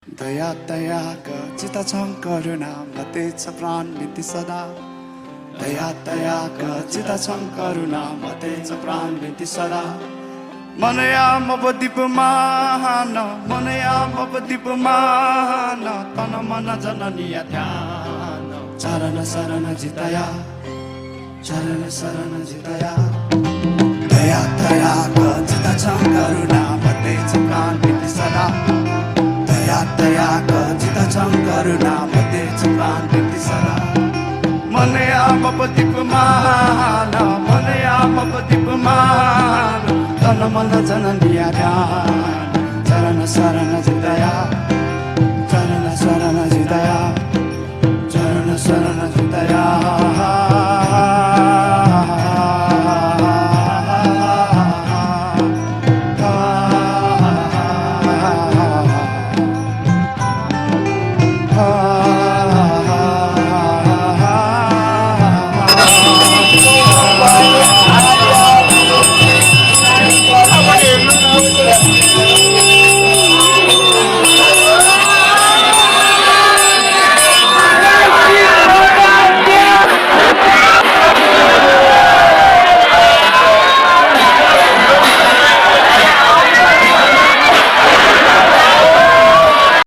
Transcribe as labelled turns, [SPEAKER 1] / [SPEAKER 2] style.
[SPEAKER 1] दया दयाका चिता छं करुणा मते छ प्राण नीति सदा दया दयाका चिता छं करुणा मते छ प्राण नीति सदा मनया मबदीप मान मनया मबदीप मान तन मन जननी ध्यान चरण शरण जितया चरण शरण जितया दया दयाका चिता छं करुणा मते छ प्राण नीति सदा दया दयाका चिता छं करुणा मते छ प्राण नीति सदा मनया मबदीप मान मनया मबदीप मान तन मन जननी ध्यान चरण शरण जितया